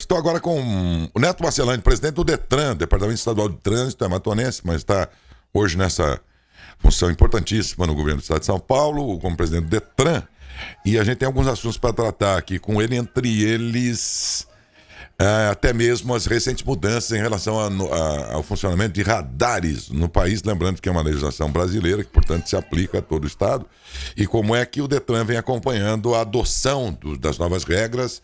Estou agora com o Neto Marcelani, presidente do DETRAN, Departamento Estadual de Trânsito, é amazonense, mas está hoje nessa função importantíssima no governo do Estado de São Paulo, como presidente do DETRAN. E a gente tem alguns assuntos para tratar aqui com ele, entre eles até mesmo as recentes mudanças em relação ao funcionamento de radares no país, lembrando que é uma legislação brasileira, que portanto se aplica a todo o Estado, e como é que o DETRAN vem acompanhando a adoção das novas regras,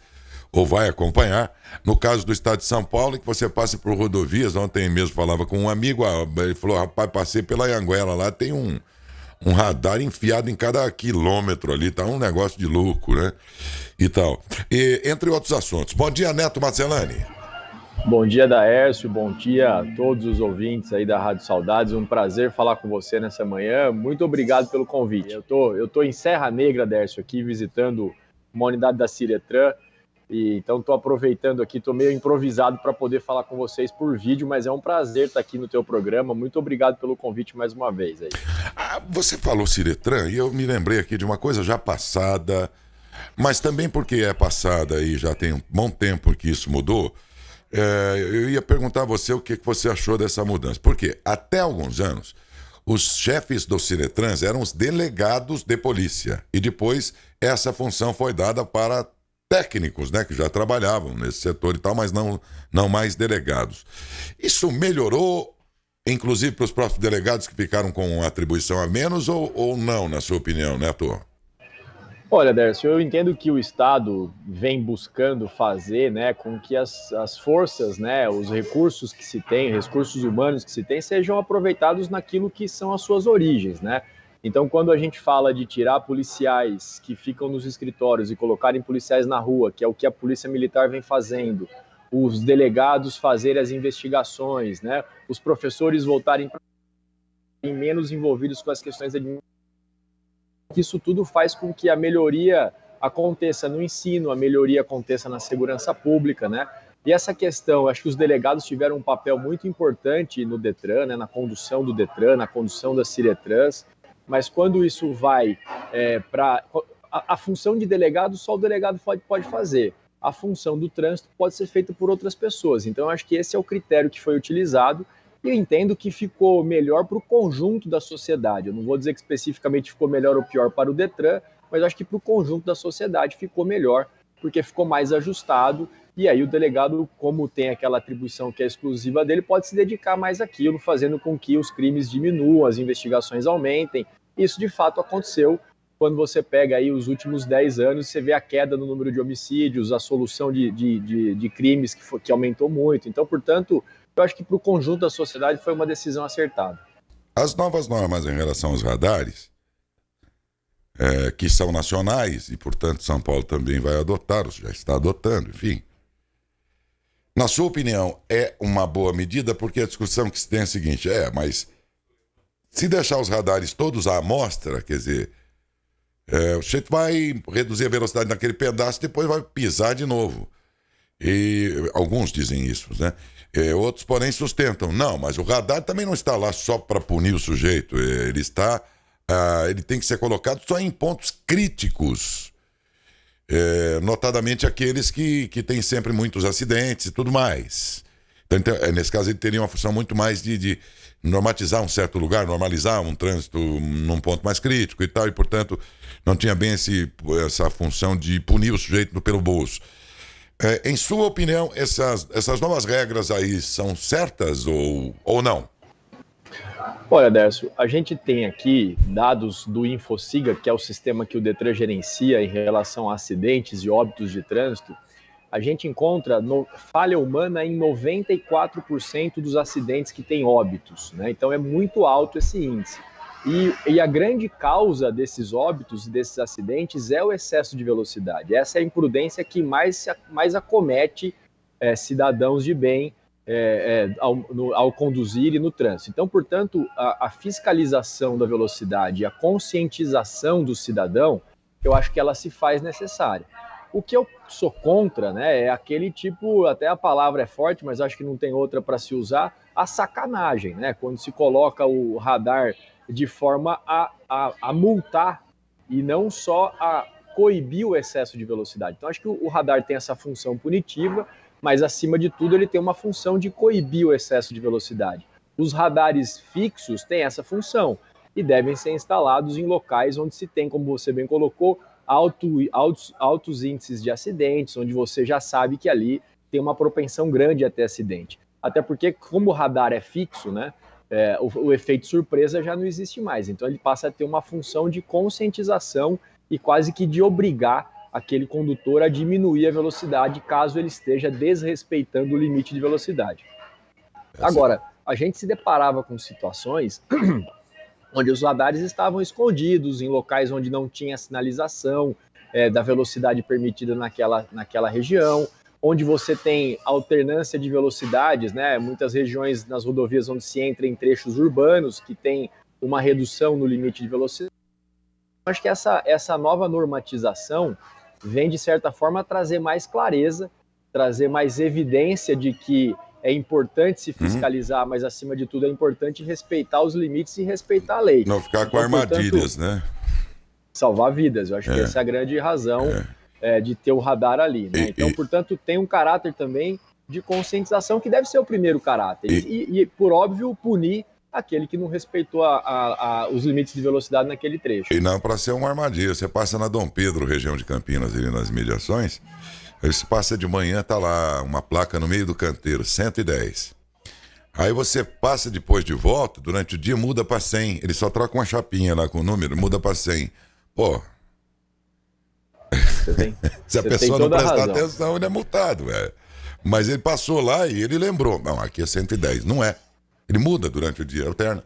ou vai acompanhar, no caso do Estado de São Paulo, que você passa por rodovias. Ontem mesmo falava com um amigo, ele falou, rapaz, passei pela Anhanguera, lá tem um radar enfiado em cada quilômetro ali, tá um negócio de louco, né? E tal. E, entre outros assuntos. Bom dia, Neto Marcelani. Bom dia, Daércio, bom dia a todos os ouvintes aí da Rádio Saudades, um prazer falar com você nessa manhã, muito obrigado pelo convite. Eu tô em Serra Negra, Daércio, aqui visitando uma unidade da Ciretran, e então estou aproveitando aqui, estou meio improvisado para poder falar com vocês por vídeo, mas é um prazer estar aqui no teu programa. Muito obrigado pelo convite mais uma vez aí. Você falou Ciretran e eu me lembrei aqui de uma coisa já passada, mas também porque é passada e já tem um bom tempo que isso mudou. Eu ia perguntar a você o que você achou dessa mudança, porque até alguns anos os chefes do Ciretrans eram os delegados de polícia e depois essa função foi dada para técnicos, né, que já trabalhavam nesse setor e tal, mas não mais delegados. Isso melhorou, inclusive para os próprios delegados que ficaram com atribuição a menos, ou não, na sua opinião, né, Arthur? Olha, Dércio, eu entendo que o Estado vem buscando fazer, né, com que as forças, né, os recursos que se tem, recursos humanos que se tem, sejam aproveitados naquilo que são as suas origens, né? Então, quando a gente fala de tirar policiais que ficam nos escritórios e colocarem policiais na rua, que é o que a Polícia Militar vem fazendo, os delegados fazerem as investigações, né, os professores voltarem menos envolvidos com as questões administrativas, isso tudo faz com que a melhoria aconteça no ensino, a melhoria aconteça na segurança pública, né? E essa questão, acho que os delegados tiveram um papel muito importante no DETRAN, né, na condução do DETRAN, na condução das Ciretrans, mas quando isso vai para a função de delegado, só o delegado pode fazer. A função do trânsito pode ser feita por outras pessoas. Então, acho que esse é o critério que foi utilizado e eu entendo que ficou melhor para o conjunto da sociedade. Eu não vou dizer que especificamente ficou melhor ou pior para o DETRAN, mas acho que para o conjunto da sociedade ficou melhor, porque ficou mais ajustado, e aí o delegado, como tem aquela atribuição que é exclusiva dele, pode se dedicar mais àquilo, fazendo com que os crimes diminuam, as investigações aumentem. Isso de fato aconteceu. Quando você pega aí os últimos 10 anos, você vê a queda no número de homicídios, a solução de crimes que aumentou muito. Então, portanto, eu acho que para o conjunto da sociedade foi uma decisão acertada. As novas normas em relação aos radares, que são nacionais, e portanto São Paulo também vai adotar, ou já está adotando, enfim. Na sua opinião, é uma boa medida? Porque a discussão que se tem é a seguinte, mas se deixar os radares todos à amostra, quer dizer, o sujeito vai reduzir a velocidade naquele pedaço, depois vai pisar de novo. E alguns dizem isso, né? Outros, porém, sustentam. Não, mas o radar também não está lá só para punir o sujeito. Ele tem que ser colocado só em pontos críticos. Notadamente aqueles que têm sempre muitos acidentes e tudo mais. Então, nesse caso, ele teria uma função muito mais de normatizar um certo lugar, normalizar um trânsito num ponto mais crítico e tal, e, portanto, não tinha bem essa função de punir o sujeito pelo bolso. Em sua opinião, essas novas regras aí são certas ou não? Olha, Décio, a gente tem aqui dados do InfoSiga, que é o sistema que o DETRAN gerencia em relação a acidentes e óbitos de trânsito. A gente encontra falha humana em 94% dos acidentes que têm óbitos, né? Então é muito alto esse índice. E a grande causa desses óbitos e desses acidentes é o excesso de velocidade. Essa é a imprudência que mais acomete cidadãos de bem ao conduzir e no trânsito. Então, portanto, a fiscalização da velocidade, a conscientização do cidadão, eu acho que ela se faz necessária. O que eu sou contra, né, é aquele tipo, até a palavra é forte, mas acho que não tem outra para se usar, a sacanagem, né? Quando se coloca o radar de forma a multar e não só a coibir o excesso de velocidade. Então, acho que o radar tem essa função punitiva, mas acima de tudo ele tem uma função de coibir o excesso de velocidade. Os radares fixos têm essa função e devem ser instalados em locais onde se tem, como você bem colocou, altos índices de acidentes, onde você já sabe que ali tem uma propensão grande a ter acidente. Até porque, como o radar é fixo, né, o efeito surpresa já não existe mais. Então ele passa a ter uma função de conscientização e quase que de obrigar aquele condutor a diminuir a velocidade caso ele esteja desrespeitando o limite de velocidade. Agora, a gente se deparava com situações onde os radares estavam escondidos em locais onde não tinha sinalização da velocidade permitida naquela região, onde você tem alternância de velocidades, né? Muitas regiões nas rodovias onde se entra em trechos urbanos que tem uma redução no limite de velocidade. Acho que essa nova normatização vem, de certa forma, trazer mais clareza, trazer mais evidência de que é importante se fiscalizar, mas, acima de tudo, é importante respeitar os limites e respeitar a lei. Não ficar com armadilhas, né? Salvar vidas. Eu acho que essa é a grande razão de ter o radar ali, né? Então, portanto, tem um caráter também de conscientização que deve ser o primeiro caráter. E por óbvio, punir aquele que não respeitou os limites de velocidade naquele trecho. E não para ser uma armadilha. Você passa na Dom Pedro, região de Campinas, ali nas mediações, aí você passa de manhã, tá lá uma placa no meio do canteiro, 110. Aí você passa depois de volta, durante o dia muda para 100. Ele só troca uma chapinha lá com o número, muda para 100. Pô, se a pessoa não prestar atenção, ele é multado. Mas ele passou lá e ele lembrou. Não, aqui é 110. Não é. Ele muda durante o dia, alterna.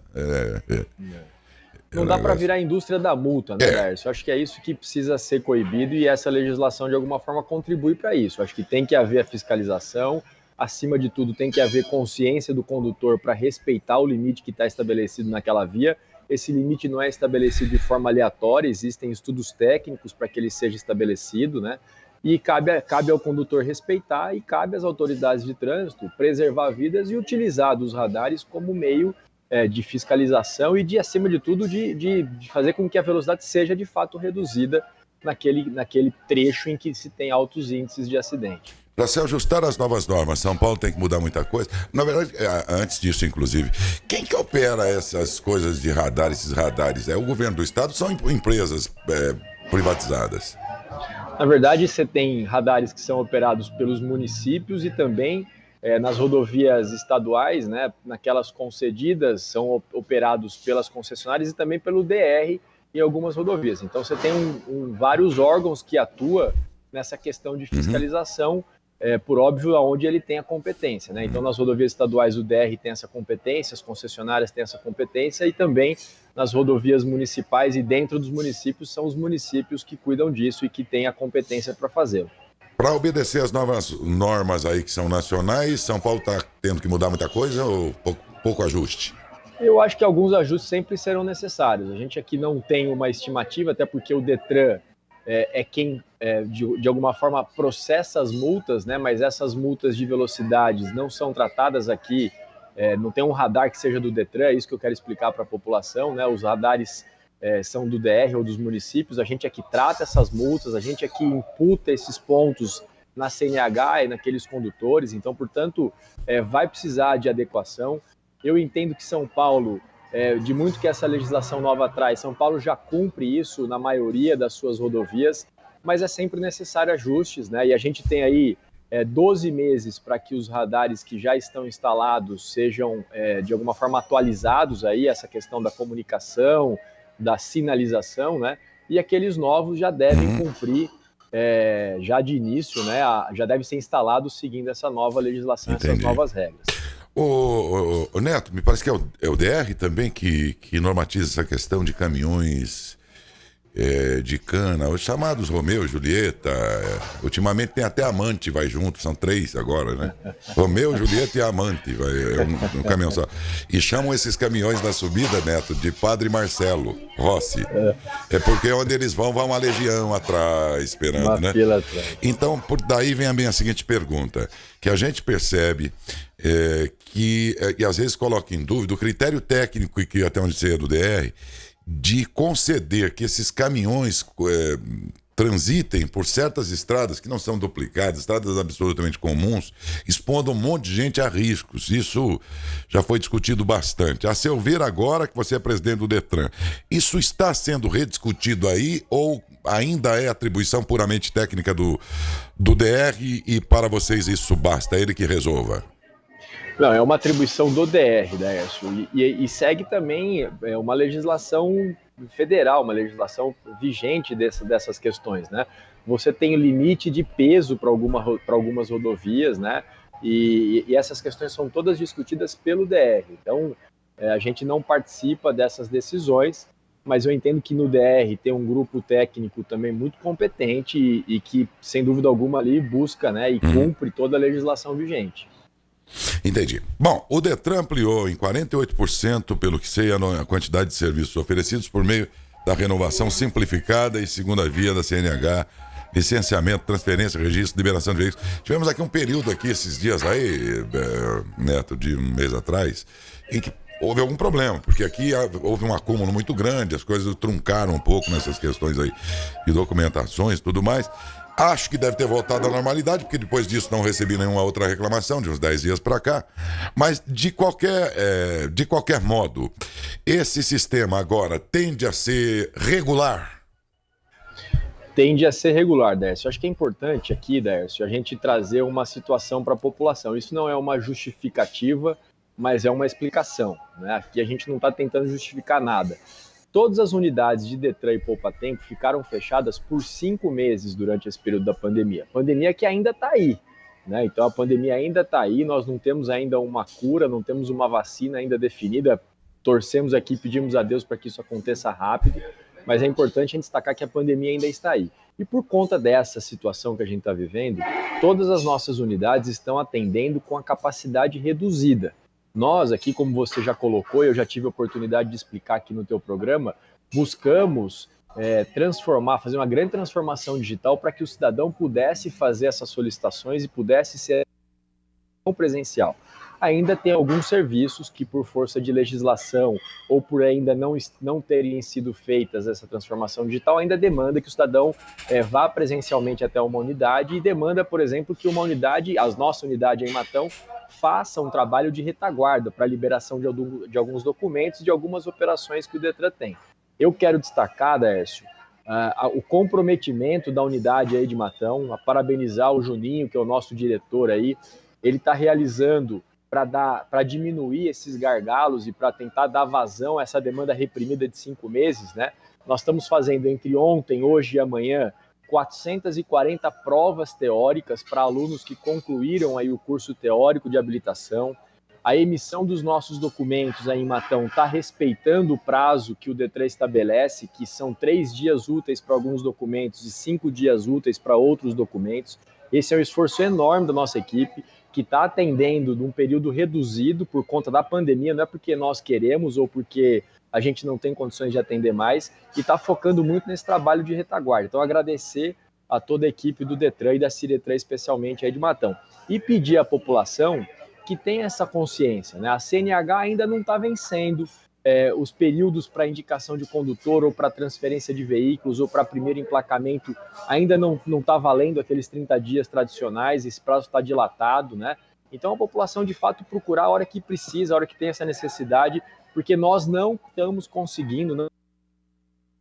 Não dá para virar a indústria da multa, né, Lércio? Eu acho que é isso que precisa ser coibido e essa legislação, de alguma forma, contribui para isso. Eu acho que tem que haver a fiscalização, acima de tudo, tem que haver consciência do condutor para respeitar o limite que está estabelecido naquela via. Esse limite não é estabelecido de forma aleatória, existem estudos técnicos para que ele seja estabelecido, né? E cabe ao condutor respeitar e cabe às autoridades de trânsito preservar vidas e utilizar dos radares como meio de fiscalização e, acima de tudo, de fazer com que a velocidade seja de fato reduzida naquele trecho em que se tem altos índices de acidente. Para se ajustar às novas normas, São Paulo tem que mudar muita coisa. Na verdade, antes disso, inclusive, quem que opera essas coisas de radar, esses radares? É o governo do estado ou são empresas privatizadas? Na verdade, você tem radares que são operados pelos municípios e também nas rodovias estaduais, né, naquelas concedidas, são operados pelas concessionárias e também pelo DR em algumas rodovias. Então, você tem vários órgãos que atuam nessa questão de fiscalização, por óbvio, aonde ele tem a competência, né? Então, nas rodovias estaduais, o DR tem essa competência, as concessionárias têm essa competência e também nas rodovias municipais e dentro dos municípios são os municípios que cuidam disso e que têm a competência para fazê-lo. Para obedecer as novas normas aí que são nacionais, São Paulo está tendo que mudar muita coisa ou pouco ajuste? Eu acho que alguns ajustes sempre serão necessários. A gente aqui não tem uma estimativa, até porque o Detran é quem, de alguma forma, processa as multas, né? Mas essas multas de velocidades não são tratadas aqui, não tem um radar que seja do Detran, é isso que eu quero explicar para a população, né? Os radares são do DR ou dos municípios, a gente é que trata essas multas, a gente é que imputa esses pontos na CNH e naqueles condutores, então, portanto, vai precisar de adequação. Eu entendo que São Paulo, de muito que essa legislação nova traz, São Paulo já cumpre isso na maioria das suas rodovias, mas é sempre necessário ajustes, né? E a gente tem aí 12 meses para que os radares que já estão instalados sejam, de alguma forma, atualizados aí, essa questão da comunicação, da sinalização, né? E aqueles novos já devem cumprir já de início, né? Já deve ser instalado seguindo essa nova legislação, essas novas regras. O Neto, me parece que é o DR também que normatiza essa questão de caminhões de cana, os chamados Romeu, Julieta, ultimamente tem até Amante, vai junto, são 3 agora, né? Romeu, Julieta e Amante, um caminhão só. E chamam esses caminhões da subida, Neto, de Padre Marcelo Rossi. É porque onde eles vão uma legião atrás, esperando, uma né? fila atrás. Então, por daí vem a seguinte pergunta, que a gente percebe que às vezes coloca em dúvida o critério técnico, e que até onde sei é do DR, de conceder que esses caminhões transitem por certas estradas que não são duplicadas, estradas absolutamente comuns, expondo um monte de gente a riscos. Isso já foi discutido bastante. A seu ver, agora que você é presidente do Detran, isso está sendo rediscutido aí ou ainda é atribuição puramente técnica do DR e para vocês isso basta, é ele que resolva? Não, é uma atribuição do DR, Décio, e segue também uma legislação federal, uma legislação vigente dessas questões, né? Você tem limite de peso para algumas rodovias, né? E essas questões são todas discutidas pelo DR. Então, a gente não participa dessas decisões, mas eu entendo que no DR tem um grupo técnico também muito competente e que, sem dúvida alguma, ali busca, né, e cumpre toda a legislação vigente. Entendi. Bom, o Detran ampliou em 48%, pelo que sei, a quantidade de serviços oferecidos por meio da renovação simplificada e segunda via da CNH, licenciamento, transferência, registro, liberação de veículos. Tivemos aqui um período aqui, esses dias aí, Neto, de um mês atrás, em que houve algum problema, porque aqui houve um acúmulo muito grande, as coisas truncaram um pouco nessas questões aí de documentações e tudo mais. Acho que deve ter voltado à normalidade, porque depois disso não recebi nenhuma outra reclamação, de uns 10 dias para cá. Mas, de qualquer modo, esse sistema agora tende a ser regular? Tende a ser regular, Décio. Acho que é importante aqui, Décio, a gente trazer uma situação para a população. Isso não é uma justificativa, mas é uma explicação, né? Aqui a gente não está tentando justificar nada. Todas as unidades de Detran e Poupa Tempo ficaram fechadas por 5 meses durante esse período da pandemia. Pandemia que ainda está aí, né? Então a pandemia ainda está aí, nós não temos ainda uma cura, não temos uma vacina ainda definida. Torcemos aqui, pedimos a Deus para que isso aconteça rápido, mas é importante a gente destacar que a pandemia ainda está aí. E por conta dessa situação que a gente está vivendo, todas as nossas unidades estão atendendo com a capacidade reduzida. Nós aqui, como você já colocou, eu já tive a oportunidade de explicar aqui no teu programa, buscamos transformar, fazer uma grande transformação digital para que o cidadão pudesse fazer essas solicitações e pudesse ser presencial. Ainda tem alguns serviços que, por força de legislação ou por ainda não terem sido feitas essa transformação digital, ainda demanda que o cidadão vá presencialmente até uma unidade e demanda, por exemplo, que uma unidade, a nossa unidade em Matão, faça um trabalho de retaguarda para a liberação de alguns documentos e de algumas operações que o Detran tem. Eu quero destacar, Décio, o comprometimento da unidade aí de Matão, a parabenizar o Juninho, que é o nosso diretor aí, ele está realizando para diminuir esses gargalos e para tentar dar vazão a essa demanda reprimida de 5 meses, né? Nós estamos fazendo entre ontem, hoje e amanhã 440 provas teóricas para alunos que concluíram aí o curso teórico de habilitação. A emissão dos nossos documentos aí em Matão está respeitando o prazo que o Detran estabelece, que são 3 dias úteis para alguns documentos e 5 dias úteis para outros documentos. Esse é um esforço enorme da nossa equipe, que está atendendo num período reduzido por conta da pandemia, não é porque nós queremos ou porque a gente não tem condições de atender mais, e está focando muito nesse trabalho de retaguarda. Então, agradecer a toda a equipe do Detran e da Ciretran, especialmente aí de Matão. E pedir à população que tenha essa consciência, né? A CNH ainda não está vencendo os períodos para indicação de condutor ou para transferência de veículos ou para primeiro emplacamento, ainda não está valendo aqueles 30 dias tradicionais, esse prazo está dilatado, né? Então a população de fato procurar a hora que precisa, a hora que tem essa necessidade, porque nós não estamos conseguindo,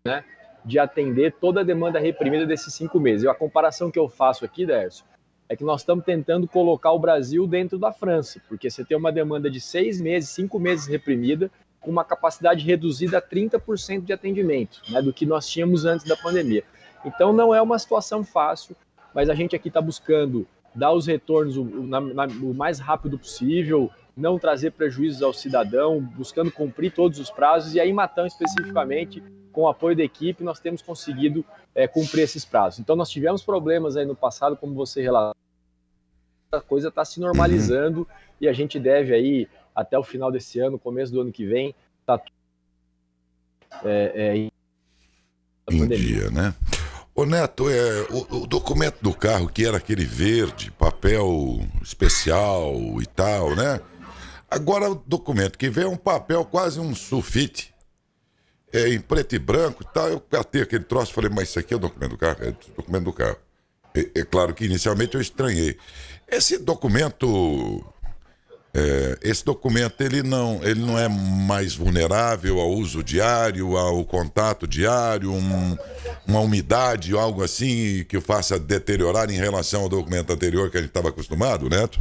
né, de atender toda a demanda reprimida desses 5 meses. E a comparação que eu faço aqui, Dércio, é que nós estamos tentando colocar o Brasil dentro da França, porque você tem uma demanda de 6 meses, 5 meses reprimida, com uma capacidade reduzida a 30% de atendimento, né, do que nós tínhamos antes da pandemia. Então não é uma situação fácil, mas a gente aqui está buscando dar os retornos o mais rápido possível, não trazer prejuízos ao cidadão, buscando cumprir todos os prazos, e aí em Matão especificamente, com o apoio da equipe, nós temos conseguido cumprir esses prazos. Então nós tivemos problemas aí no passado, como você relatou, a coisa está se normalizando e a gente deve aí, até o final desse ano, começo do ano que vem, tá em dia, né? Ô Neto, o documento do carro, que era aquele verde, papel especial e tal, né? Agora o documento que vem é um papel, quase um sulfite, em preto e branco e tal. Eu catei aquele troço e falei, mas isso aqui é o documento do carro? É o documento do carro. É claro que inicialmente eu estranhei. Esse documento... ele não é mais vulnerável ao uso diário, ao contato diário, uma umidade, algo assim que o faça deteriorar em relação ao documento anterior que a gente estava acostumado, Neto?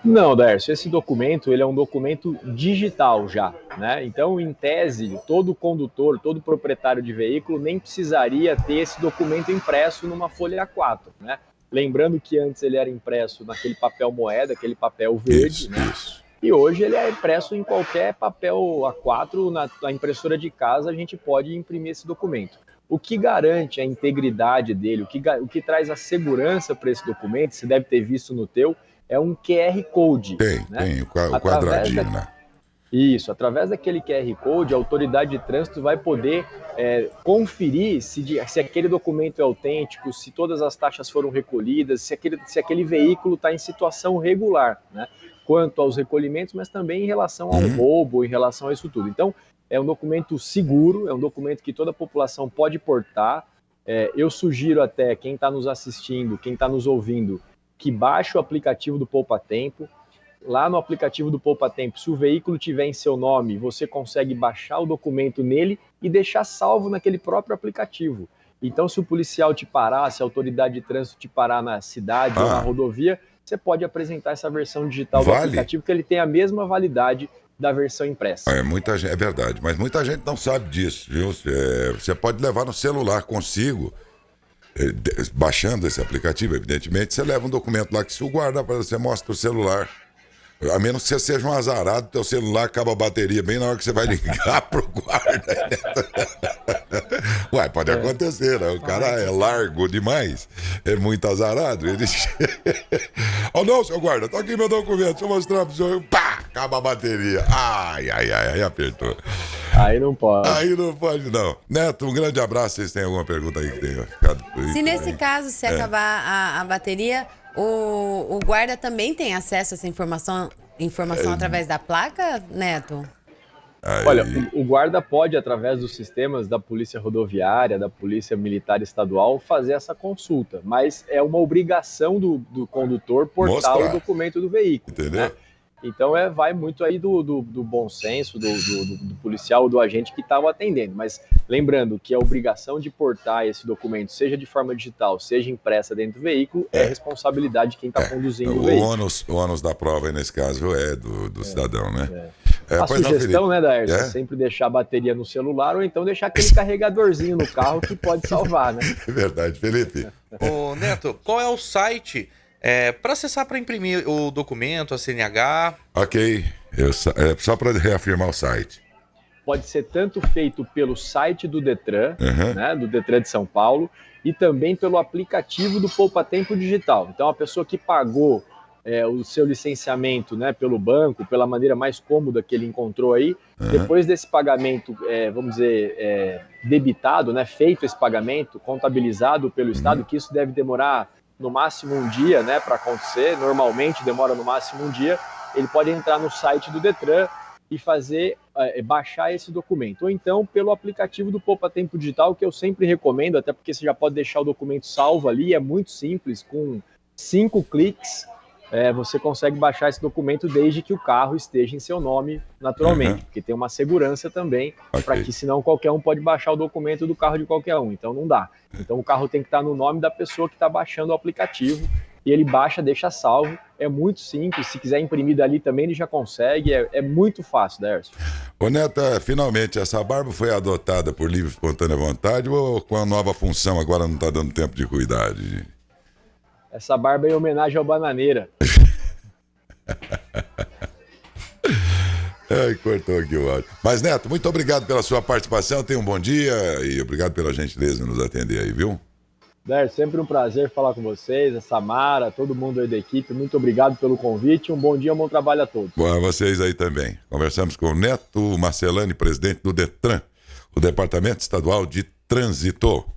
Não, Dércio, esse documento ele é um documento digital já, né? Então, em tese, todo condutor, todo proprietário de veículo nem precisaria ter esse documento impresso numa folha A4, né? Lembrando que antes ele era impresso naquele papel moeda, aquele papel verde, né? Isso. E hoje ele é impresso em qualquer papel A4, na impressora de casa a gente pode imprimir esse documento. O que garante a integridade dele, o que traz a segurança para esse documento, você deve ter visto no teu, é um QR Code. Tem o quadradinho, né? Isso, através daquele QR Code, a autoridade de trânsito vai poder conferir se aquele documento é autêntico, se todas as taxas foram recolhidas, se aquele veículo está em situação regular, né? Quanto aos recolhimentos, mas também em relação ao roubo, em relação a isso tudo. Então, é um documento seguro, é um documento que toda a população pode portar. Eu sugiro até quem está nos assistindo, quem está nos ouvindo, que baixe o aplicativo do Poupa Tempo. Lá no aplicativo do Poupa Tempo, se o veículo tiver em seu nome, você consegue baixar o documento nele e deixar salvo naquele próprio aplicativo. Então, se o policial te parar, se a autoridade de trânsito te parar na cidade ou na rodovia, você pode apresentar essa versão digital do aplicativo, que ele tem a mesma validade da versão impressa. É verdade, mas muita gente não sabe disso, viu? Você pode levar no celular consigo. Baixando esse aplicativo, evidentemente, você leva um documento lá que se o guarda, você mostra o celular. A menos que você seja um azarado, teu celular acaba a bateria bem na hora que você vai ligar pro guarda. Ué, pode acontecer, né? O cara é largo demais, é muito azarado. Ele... não, seu guarda, tá aqui meu documento, deixa eu mostrar pro senhor. Pá, acaba a bateria. Ai, apertou. Aí não pode. Aí não pode, não. Neto, um grande abraço. Vocês têm alguma pergunta aí que tenha ficado por aí? Se nesse caso, se acabar a bateria, o guarda também tem acesso a essa informação através da placa, Neto? Olha, o guarda pode, através dos sistemas da Polícia Rodoviária, da Polícia Militar Estadual, fazer essa consulta, mas é uma obrigação do condutor portar o documento do veículo. Entendeu? Né? Então vai muito aí do bom senso do policial ou do agente que está o atendendo. Mas lembrando que a obrigação de portar esse documento, seja de forma digital, seja impressa dentro do veículo, é responsabilidade de quem está conduzindo o veículo. O ônus da prova aí nesse caso é do cidadão, né? A sugestão, né, Daércio, é sempre deixar a bateria no celular ou então deixar aquele carregadorzinho no carro que pode salvar, né? É verdade, Felipe. Ô, Neto, qual é o site para acessar para imprimir o documento, a CNH? Ok, só para reafirmar o site. Pode ser tanto feito pelo site do Detran, né, do Detran de São Paulo, e também pelo aplicativo do Poupa Tempo Digital. Então, a pessoa que pagou o seu licenciamento, né, pelo banco, pela maneira mais cômoda que ele encontrou aí, depois desse pagamento, vamos dizer, debitado, né, feito esse pagamento, contabilizado pelo Estado, que isso deve demorar no máximo um dia, né, para acontecer, normalmente demora no máximo um dia, ele pode entrar no site do Detran e baixar esse documento. Ou então pelo aplicativo do Poupa Tempo Digital, que eu sempre recomendo, até porque você já pode deixar o documento salvo ali, é muito simples, com 5 cliques, você consegue baixar esse documento desde que o carro esteja em seu nome naturalmente, porque tem uma segurança também, para que senão qualquer um pode baixar o documento do carro de qualquer um, então não dá. Então o carro tem que estar no nome da pessoa que está baixando o aplicativo, e ele baixa, deixa salvo, é muito simples, se quiser imprimir dali também ele já consegue, é muito fácil, Dércio. Ô Neto, finalmente essa barba foi adotada por livre e espontânea vontade ou com a nova função agora não está dando tempo de cuidar? Essa barba é em homenagem ao Bananeira. Cortou aqui o áudio. Mas Neto, muito obrigado pela sua participação, tenha um bom dia e obrigado pela gentileza de nos atender aí, viu? Dércio, sempre um prazer falar com vocês, a Samara, todo mundo aí da equipe, muito obrigado pelo convite, um bom dia, um bom trabalho a todos. Bom, a vocês aí também. Conversamos com o Neto Marcelani, presidente do Detran, o Departamento Estadual de Trânsito.